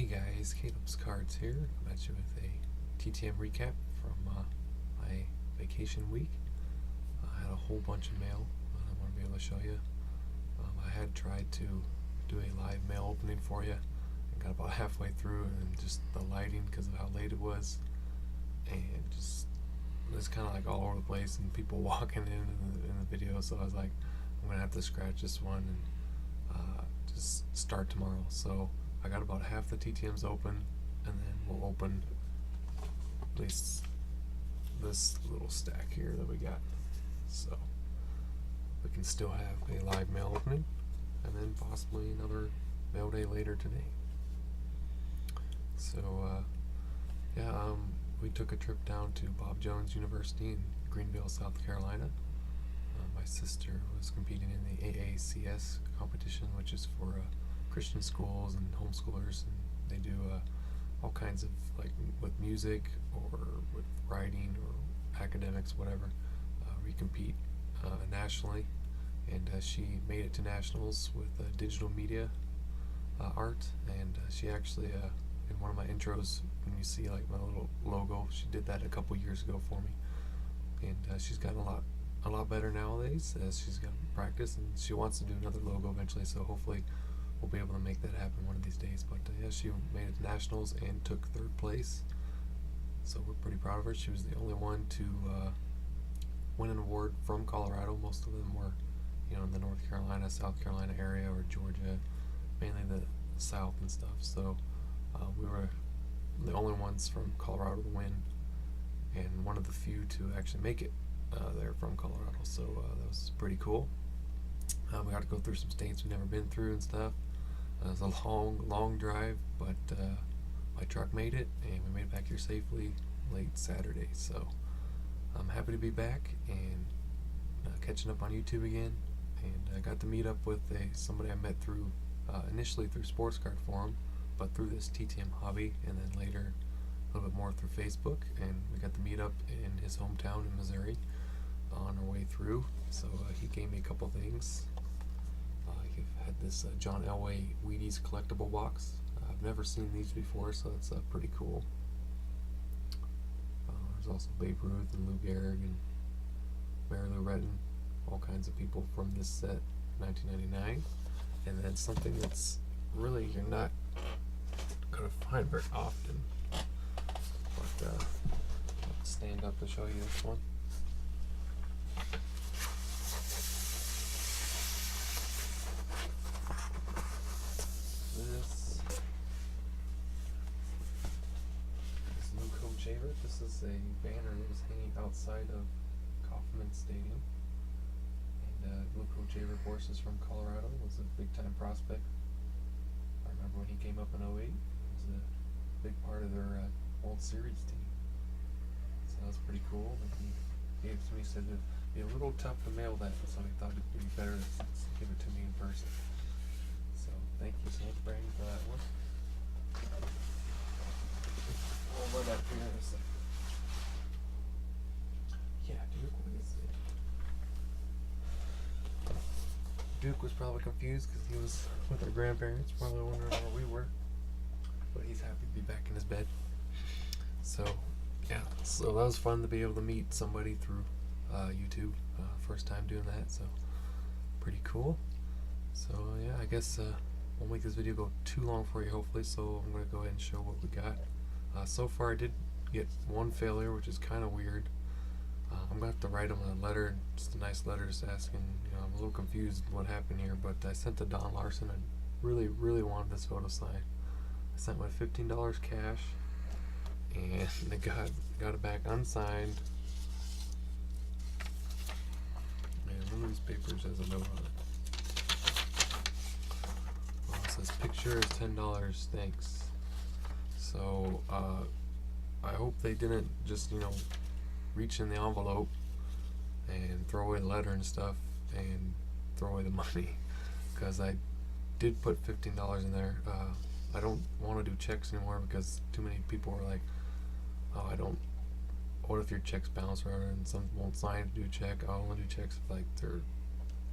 Hey guys, Caleb's Cards here. I'm at you with a TTM recap from my vacation week. I had a whole bunch of mail I want to be able to show you. I had tried to do a live mail opening for you and got about halfway through, and just the lighting, because of how late it was, and just it was kind of like all over the place and people walking in the video, so I was like, I'm going to have to scratch this one and just start tomorrow. So I got about half the TTMs open, and then we'll open at least this little stack here that we got, so we can still have a live mail opening, and then possibly another mail day later today. So we took a trip down to Bob Jones University in Greenville, South Carolina. My sister was competing in the AACS competition, which is for Christian schools and homeschoolers, and they do all kinds of, like, with music or with writing or academics, whatever. We compete nationally, and she made it to nationals with digital media art, and she actually in one of my intros, when you see like my little logo, she did that a couple years ago for me, and she's gotten a lot better nowadays as she's got practice, and she wants to do another logo eventually, so hopefully we'll be able to make that happen one of these days. But yeah, she made it to nationals and took third place, so we're pretty proud of her. She was the only one to win an award from Colorado. Most of them were, in the North Carolina, South Carolina area, or Georgia, mainly the South and stuff. So we were the only ones from Colorado to win, and one of the few to actually make it there from Colorado. So that was pretty cool. We got to go through some states we've never been through and stuff. It was a long drive, but my truck made it, and we made it back here safely late Saturday. So I'm happy to be back and catching up on YouTube again. And I got to meet up with somebody I met through initially through Sports Card Forum, but through this TTM hobby, and then later a little bit more through Facebook. And we got to meet up in his hometown in Missouri on our way through. So he gave me a couple things. He had this John Elway Wheaties collectible box. I've never seen these before, so that's pretty cool. There's also Babe Ruth and Lou Gehrig and Mary Lou Retton, all kinds of people from this set, 1999. And then something that's really you're not going to find very often, but I'll stand up to show you this one. This is a banner that was hanging outside of Kauffman Stadium. And Luco Javer, of course, is from Colorado, was a big-time prospect. I remember when he came up in '08, he was a big part of their World Series team. So that was pretty cool. And he gave it to me, said it'd be a little tough to mail that, so he thought it'd be better to give it to me in person. So thank you so much, Brandon, for that one. We'll let that here in a second. Yeah, Duke, what is it? Duke was probably confused because he was with our grandparents, probably wondering where we were. But he's happy to be back in his bed. So, yeah, so that was fun to be able to meet somebody through YouTube. First time doing that, so pretty cool. So, yeah, I guess won't make this video go too long for you, hopefully, so I'm going to go ahead and show what we got. So far I did get one failure, which is kind of weird. I'm going to have to write him a letter, just a nice letter, just asking, I'm a little confused what happened here, but I sent to Don Larson. I really wanted this photo signed. I sent my $15 cash, and they got it back unsigned. And one of these papers has a note on it. Well, it says, picture is $10, thanks. So I hope they didn't just reach in the envelope and throw away the letter and stuff and throw away the money, because I did put $15 in there. I don't want to do checks anymore because too many people are like, oh, what if your checks bounce, or and some won't sign to do a check. I only do checks if they're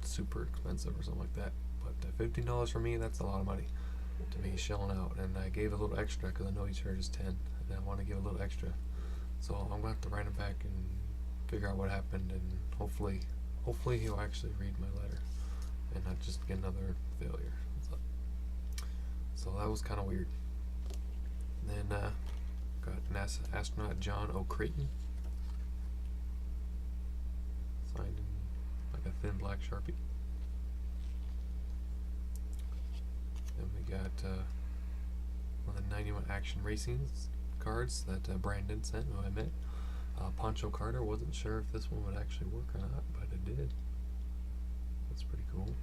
super expensive or something like that. But $15 for me, that's a lot of money. to me shelling out, and I gave a little extra because I know he charges 10, and I want to give a little extra. So I'm gonna have to write him back and figure out what happened, and hopefully he'll actually read my letter and not just get another failure. So that was kind of weird. And then got NASA astronaut John O'Crayton, signed in like a thin black Sharpie. Then we got one of the 91 Action Racing cards that Brandon sent, who I met. Poncho Carter, wasn't sure if this one would actually work or not, but it did. That's pretty cool.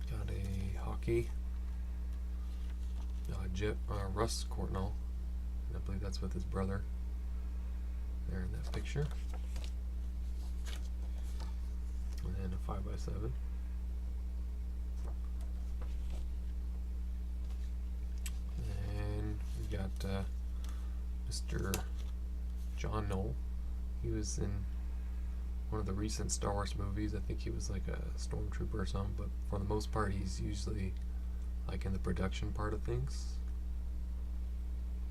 Got a hockey, Russ Courtnall, and I believe that's with his brother there in that picture. And then a 5x7. And we got Mr. John Knoll. He was in one of the recent Star Wars movies. I think he was like a stormtrooper or something, but for the most part he's usually like in the production part of things.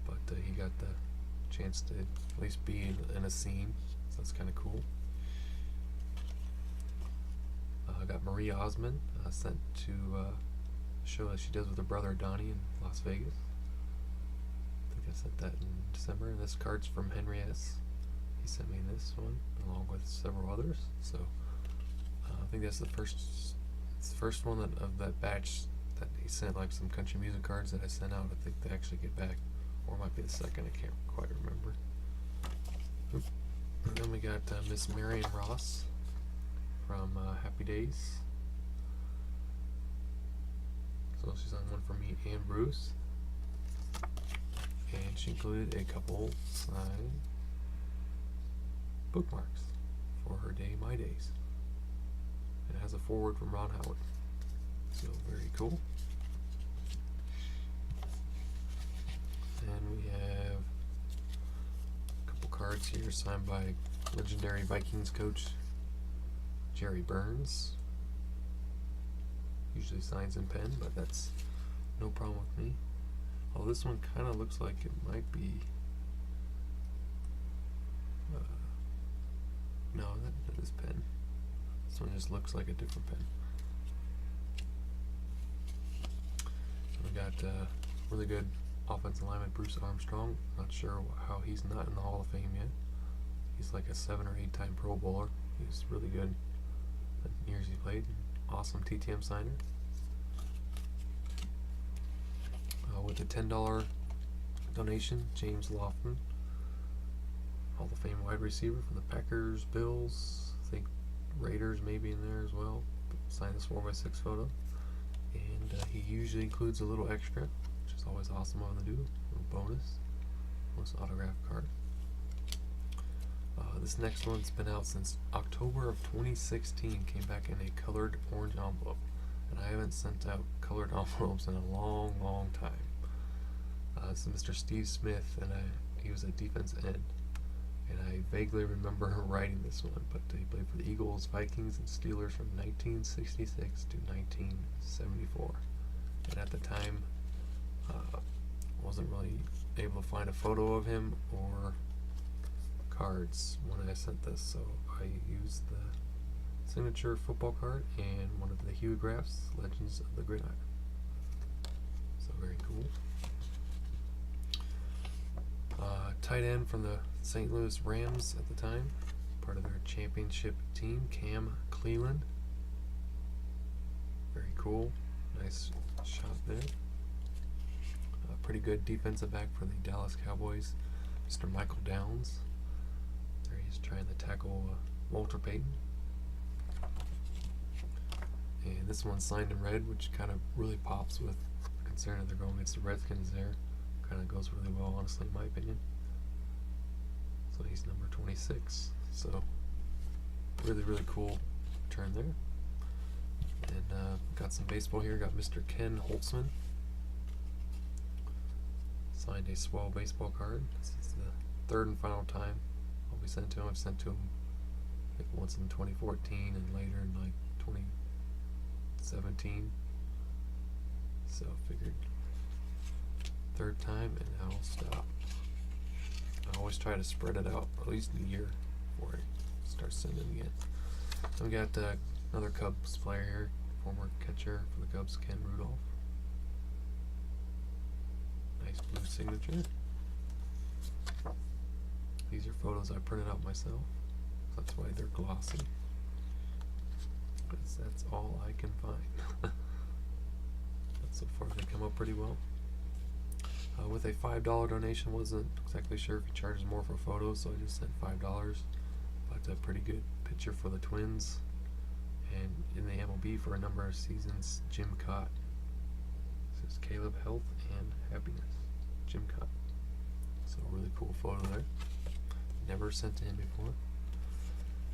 But he got the chance to at least be in a scene, so that's kind of cool. I got Marie Osmond sent to show that she does with her brother Donnie in Las Vegas. I think I sent that in December, and this card's from Henry S. He sent me this one along with several others. So I think that's the first one of that batch that he sent, like some country music cards that I sent out. I think they actually get back, or it might be the second. I can't quite remember. And then we got Miss Marion Ross from Happy Days. So she's on one for me and Bruce, and she included a couple signed bookmarks for her day, My Days. It has a foreword from Ron Howard, so very cool. And we have a couple cards here signed by legendary Vikings coach Jerry Burns. Usually signs in pen, but that's no problem with me. Oh, this one kind of looks like it might be no, that is pen. This one just looks like a different pen. We got really good offensive lineman Bruce Armstrong. Not sure how he's not in the Hall of Fame yet. He's like a 7 or 8 time Pro Bowler. He's really good the years he played. Awesome TTM signer. With a $10 donation, James Lofton, Hall of Fame wide receiver from the Packers, Bills, I think Raiders maybe in there as well. Signed this 4x6 photo. And he usually includes a little extra, which is always awesome of him to do. A little bonus autograph card. This next one's been out since October of 2016. Came back in a colored orange envelope, and I haven't sent out colored envelopes in a long, long time. This is Mr. Steve Smith, and he was a defense end, and I vaguely remember him writing this one, but he played for the Eagles, Vikings, and Steelers from 1966 to 1974. And at the time, wasn't really able to find a photo of him or cards when I sent this, so I used the signature football card and one of the Hugographs, Legends of the Gridiron. So very cool. Tight end from the St. Louis Rams at the time, part of their championship team, Cam Cleeland. Very cool. Nice shot there. Pretty good defensive back for the Dallas Cowboys, Mr. Michael Downs. There he's trying to tackle Walter Payton. And this one's signed in red, which kind of really pops with the concern that they're going against the Redskins there. Kind of goes really well, honestly, in my opinion. So he's number 26. So really, really cool turn there. And got some baseball here. Got Mr. Ken Holtzman. Signed a swell baseball card. This is the third and final time I'll be sent to him. I've sent to him like once in 2014 and later in like 17. So figured third time, and I'll stop. I always try to spread it out at least a year before I start sending again. We got another Cubs player here, former catcher for the Cubs, Ken Rudolph. Nice blue signature. These are photos I printed out myself. That's why they're glossy. Because that's all I can find. But so far they come up pretty well. With a $5 donation, wasn't exactly sure if he charges more for photos, so I just sent $5. But a pretty good picture for the Twins. And in the MLB for a number of seasons, Jim Cott. This is Caleb, Health and Happiness. Jim Cott. So a really cool photo there. Never sent to him before.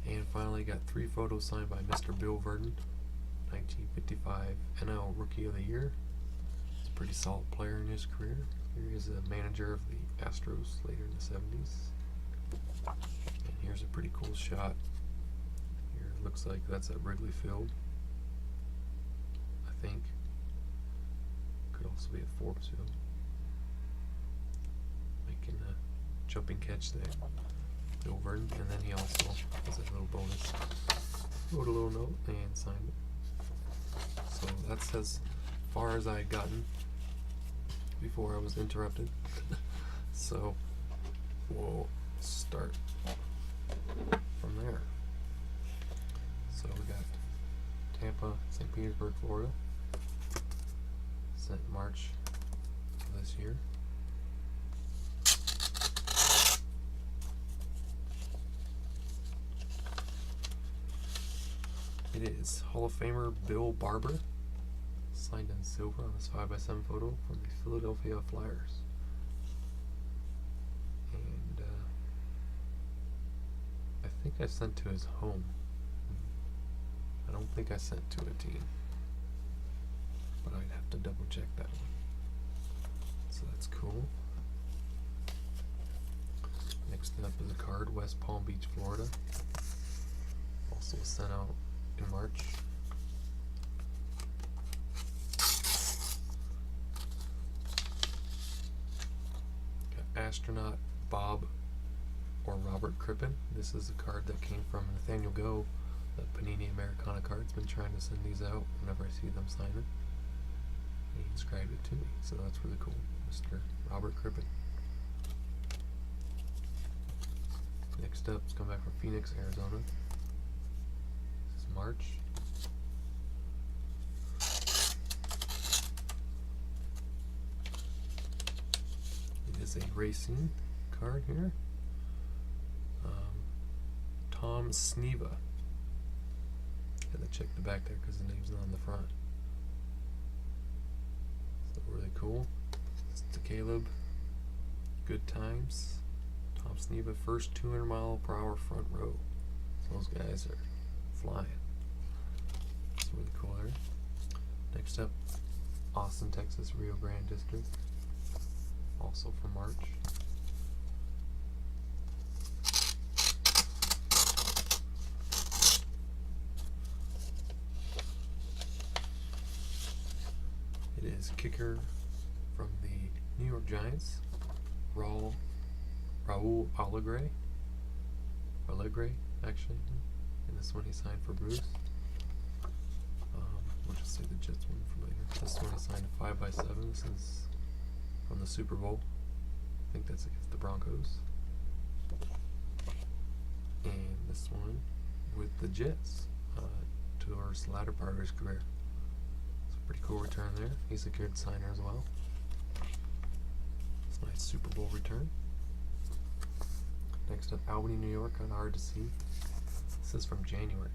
And finally got 3 photos signed by Mr. Bill Verdon, 1955 NL Rookie of the Year. He's a pretty solid player in his career. Here he is a manager of the Astros later in the 70s. And here's a pretty cool shot. Here it looks like that's at Wrigley Field. I think. Could also be at Forbes Field. Making a jumping catch there. Bill Verdon, and then he also has a little bonus. Wrote a little note and signed it. So that's as far as I had gotten before I was interrupted. So we'll start from there. So we got Tampa, St. Petersburg, Florida. Sent March of this year. It is Hall of Famer Bill Barber, signed in silver on this 5x7 photo from the Philadelphia Flyers. And I think I sent to his home. I don't think I sent to a team, but I'd have to double check that one. So that's cool. Next up is a card, West Palm Beach, Florida. Also sent out in March. Got astronaut Bob or Robert Crippen. This is a card that came from Nathaniel Go, the Panini Americana card's been trying to send these out whenever I see them sign it. He inscribed it to me, so that's really cool. Mr. Robert Crippen. Next up is coming back from Phoenix, Arizona. March. It is a racing card here. Tom Sneva. Had to check the back there because the name's not on the front. So really cool. It's to Caleb. Good times. Tom Sneva, first 200 mile/hour front row. So those guys are flying. Really cool there. Next up, Austin, Texas, Rio Grande District. Also from March. It is kicker from the New York Giants, Raul Allegre, actually. And this one he signed for Bruce. We'll just say the Jets one for later. This one he signed a 5x7. This is from the Super Bowl. I think that's against the Broncos. And this one with the Jets towards the latter part of his career. It's a pretty cool return there. He's a good signer as well. It's a nice Super Bowl return. Next up, Albany, New York, kind of hard to see. This is from January.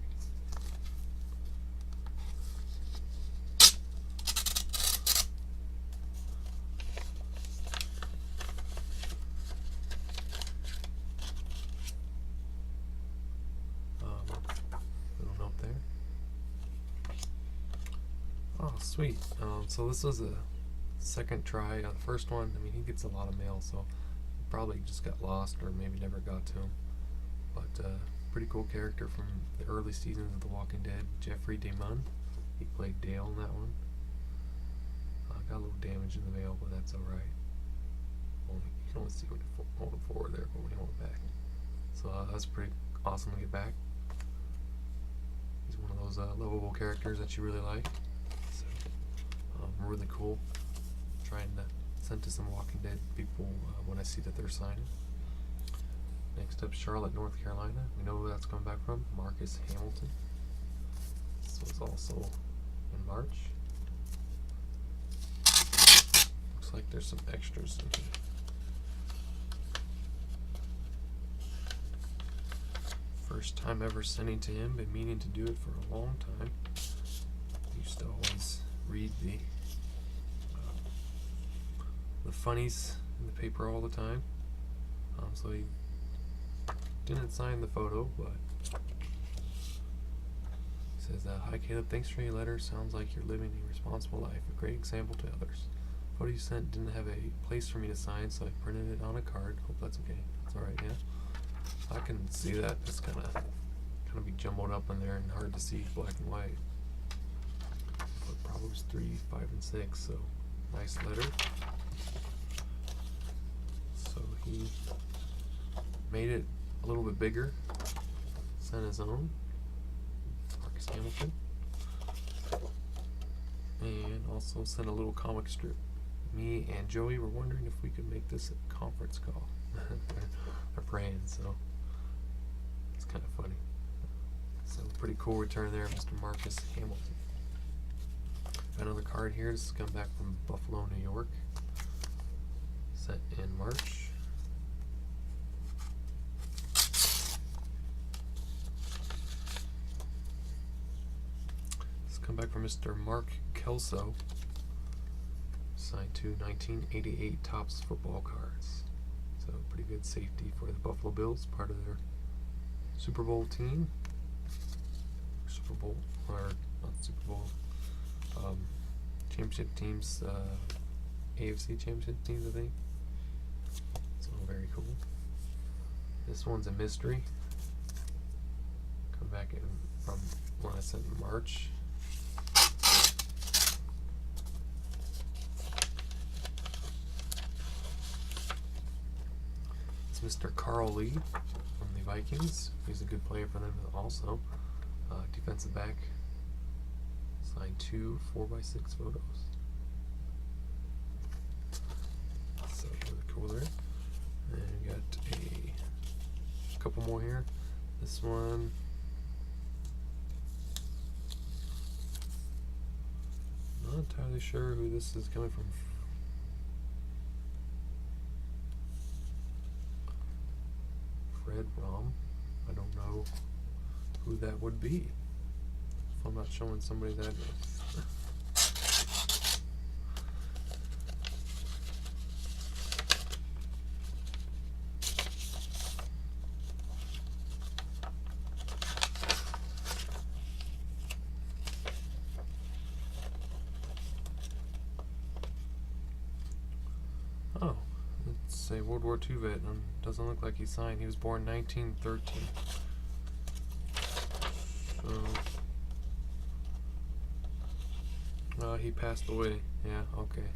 Little note there. Oh, sweet. So this was a second try. The first one, I mean, he gets a lot of mail, so probably just got lost or maybe never got to him. But pretty cool character from the early seasons of The Walking Dead, Jeffrey DeMunn. He played Dale in that one. Got a little damage in the mail, but that's alright. You can only see when you hold it forward there, but when you hold it back. So that's pretty awesome to get back. He's one of those lovable characters that you really like. So really cool. Trying to send to some Walking Dead people when I see that they're signing. Next up, Charlotte, North Carolina. We know who that's coming back from. Marcus Hamilton. This was also in March. Looks like there's some extras in here. First time ever sending to him. Been meaning to do it for a long time. Used to always read the funnies in the paper all the time. So he didn't sign the photo, but he says, "Hi Caleb, thanks for your letter. Sounds like you're living a responsible life, a great example to others. The photo you sent didn't have a place for me to sign, so I printed it on a card. Hope that's okay." That's alright, yeah. I can see that. It's kind of be jumbled up in there and hard to see black and white. But Proverbs 3, 5, and 6, so nice letter. So he made it a little bit bigger, sent his own, Marcus Hamilton, and also sent a little comic strip. Me and Joey were wondering if we could make this a conference call. They're praying, so it's kind of funny. So pretty cool return there, Mr. Marcus Hamilton. Got another card here. This has come back from Buffalo, New York. Sent in March. Come back from Mr. Mark Kelso. Signed to 1988 Topps football cards. So pretty good safety for the Buffalo Bills, part of their Super Bowl team. Super Bowl, or not Super Bowl, championship teams, AFC championship teams, I think. So very cool. This one's a mystery. Come back in from when I sent in March. It's Mr. Carl Lee from the Vikings. He's a good player for them also. Defensive back. Signed 2 4x6 photos. So really cool there. And we got a couple more here. This one. Not entirely sure who this is coming from. Fred Rom. I don't know who that would be. If I'm not showing somebody that. Oh, it's a World War II vet. Doesn't look like he signed. He was born 1913. So, he passed away. Yeah, okay.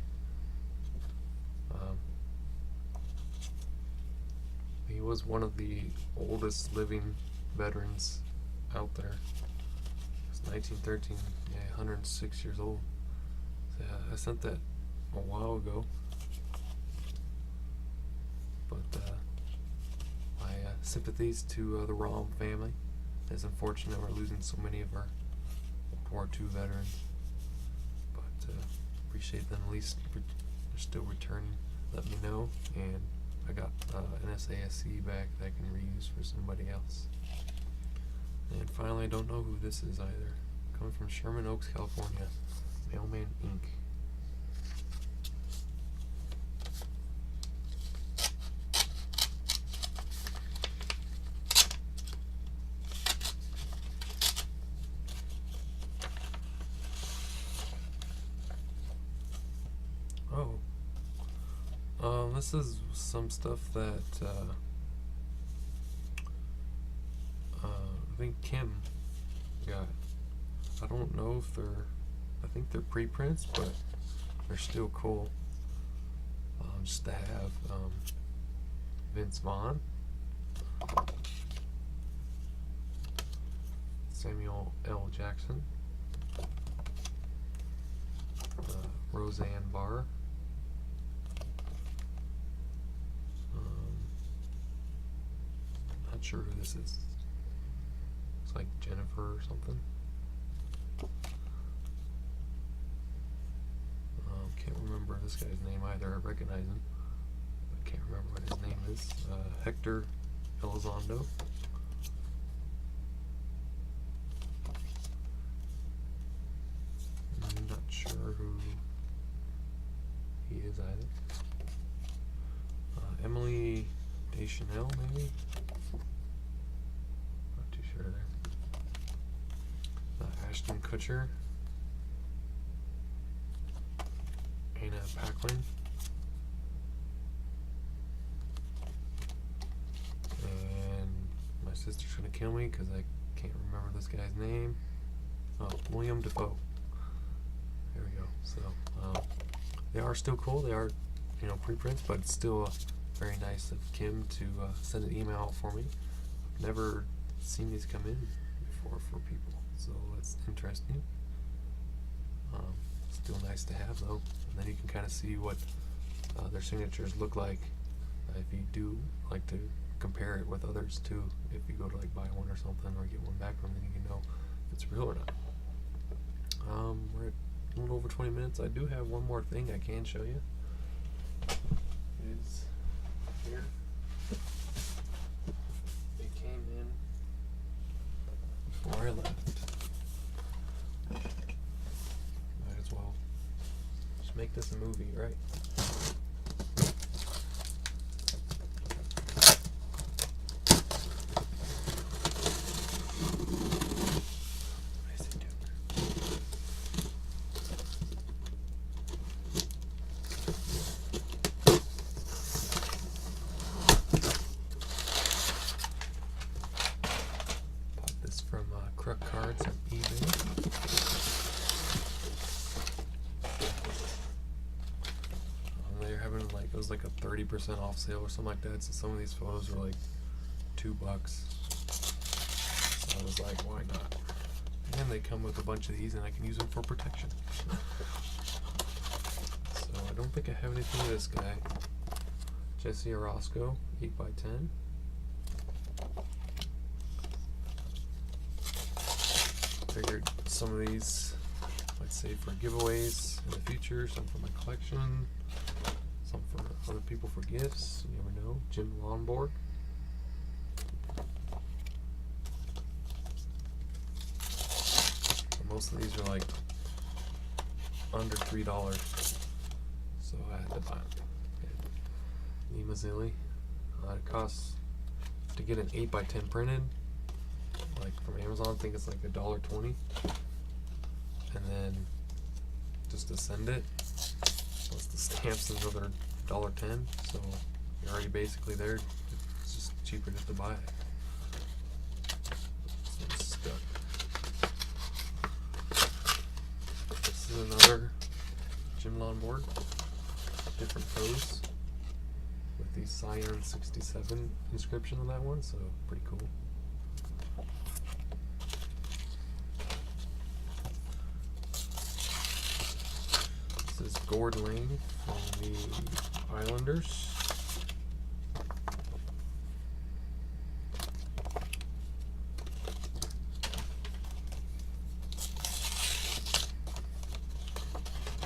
He was one of the oldest living veterans out there. It's 1913. Yeah, 106 years old. So, yeah, I sent that a while ago. But my sympathies to the Rom family. It's unfortunate we're losing so many of our World War II veterans. But appreciate them at least they're still returning. Let me know, and I got an SASC back that I can reuse for somebody else. And finally, I don't know who this is either. Coming from Sherman Oaks, California, Mailman Inc. This is some stuff that I think Kim got. I don't know if they're I think they're preprints, but they're still cool. Just to have Vince Vaughn, Samuel L. Jackson, Roseanne Barr, not sure who this is. It's like Jennifer or something. Can't remember this guy's name either. I recognize him. I can't remember what his name is. Hector Elizondo. I'm not sure who he is either. Emily Deschanel, maybe? Not too sure there. Ashton Kutcher. Anna Paquin. And my sister's gonna kill me because I can't remember this guy's name. Oh, William Dafoe. There we go. So they are still cool. They are, preprints, but it's still very nice of Kim to send an email out for me. I've never seen these come in before for people, so that's interesting. Still nice to have though, and then you can kind of see what their signatures look like if you do like to compare it with others too. If you go to like buy one or something or get one back from them, then you can know if it's real or not. We're at a little over 20 minutes. I do have one more thing I can show you. It's here. They came in before I left. Make this a movie, right? Bought this from Crook Cards on eBay. It was like a 30% off sale or something like that, so some of these photos were like $2. So I was like, why not? And they come with a bunch of these and I can use them for protection. So I don't think I have anything with this guy. Jesse Orozco, 8x10. Figured some of these I'd save for giveaways in the future, some for my collection. Some for other people for gifts. You never know. Jim Lonborg. Most of these are like under $3, so I had to buy them. Lee Mazzilli. It costs to get an 8x10 printed, like from Amazon. I think it's like $1.20, and then just to send it. Plus the stamps is another $1.10, so you're already basically there. It's just cheaper just to buy it. So it's stuck. This is another Jim Lonborg, different pose with the Cyan 67 inscription on that one, so pretty cool. This is Gord Lane from the Islanders.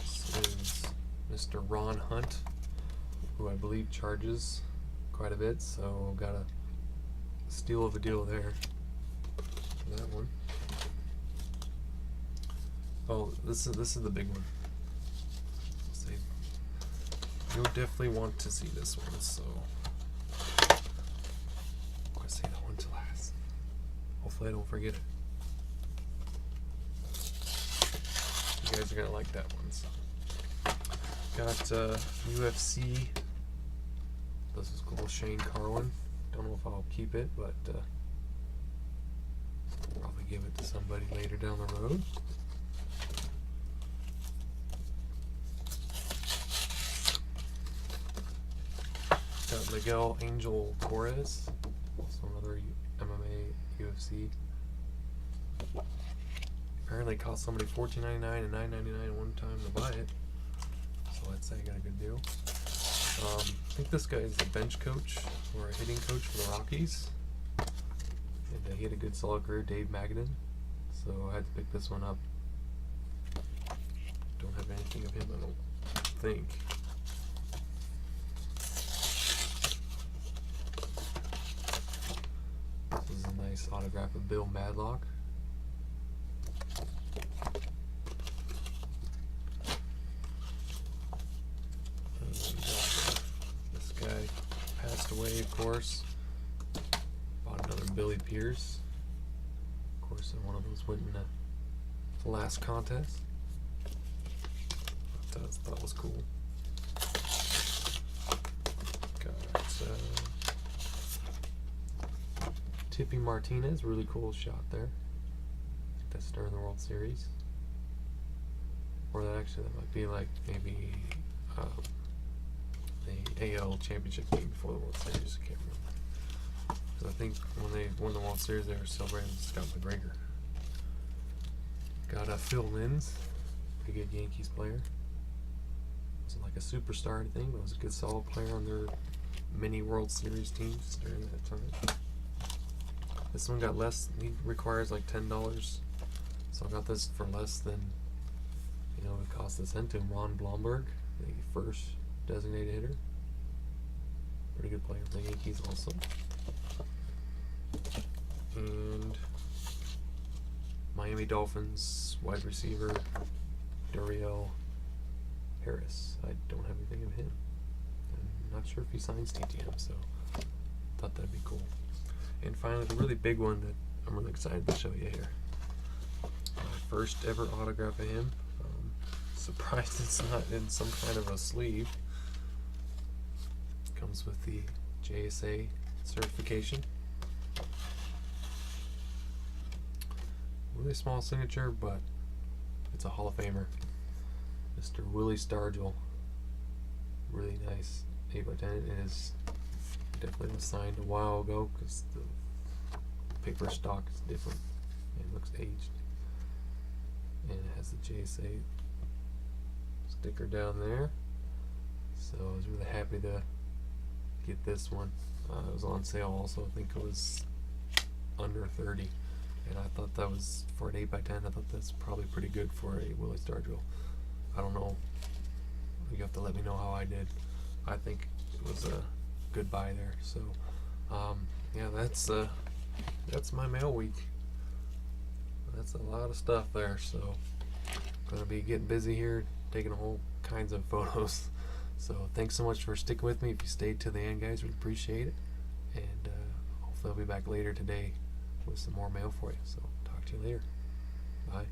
This is Mr. Ron Hunt, who I believe charges quite a bit, so got a steal of a deal there. That one. Oh, this is the big one. You'll definitely want to see this one, so I'm gonna save that one to last. Hopefully I don't forget it. You guys are gonna like that one. So. Got UFC. This is cool. Shane Carwin. Don't know if I'll keep it, but probably give it to somebody later down the road. Miguel Angel Torres, also another MMA UFC. Apparently cost somebody $14.99 and $9.99 one time to buy it, so I'd say I got a good deal. I think this guy is a bench coach or a hitting coach for the Rockies, and he had a good solid career, Dave Magadan, so I had to pick this one up. Don't have anything of him, I don't think. This is a nice autograph of Bill Madlock. This guy passed away, of course. Bought another Billy Pierce. Of course, one of those went in the last contest. That was cool. Got Tippy Martinez, really cool shot there. That's during the World Series. Or that might be like maybe the AL Championship game before the World Series. I can't remember. Because I think when they won the World Series, they were celebrating Scott McGregor. Got Phil Linz, pretty good Yankees player. Wasn't like a superstar or anything, but was a good solid player on their mini World Series teams during that time. This one got less, he requires like $10, so I got this for less than, it cost to send to him. Ron Blomberg, the first designated hitter. Pretty good player for the Yankees also. And Miami Dolphins wide receiver, Dariel Harris. I don't have anything of him. I'm not sure if he signs TTM, so thought that'd be cool. And finally, the really big one that I'm really excited to show you here. My first ever autograph of him. Surprised it's not in some kind of a sleeve. Comes with the JSA certification. Really small signature, but it's a Hall of Famer. Mr. Willie Stargell. Really nice 8x10. It is definitely was signed a while ago because the paper stock is different and looks aged. And it has the JSA sticker down there. So I was really happy to get this one. It was on sale also. I think it was under 30. And I thought that was, for an 8x10, I thought that's probably pretty good for a Willie Stargell. I don't know. You have to let me know how I did. I think it was a good buy there. So, yeah, that's my mail week. That's a lot of stuff there. So, gonna be getting busy here, taking all kinds of photos. So, thanks so much for sticking with me. If you stayed to the end, guys, we appreciate it. And hopefully I'll be back later today with some more mail for you. So, talk to you later. Bye.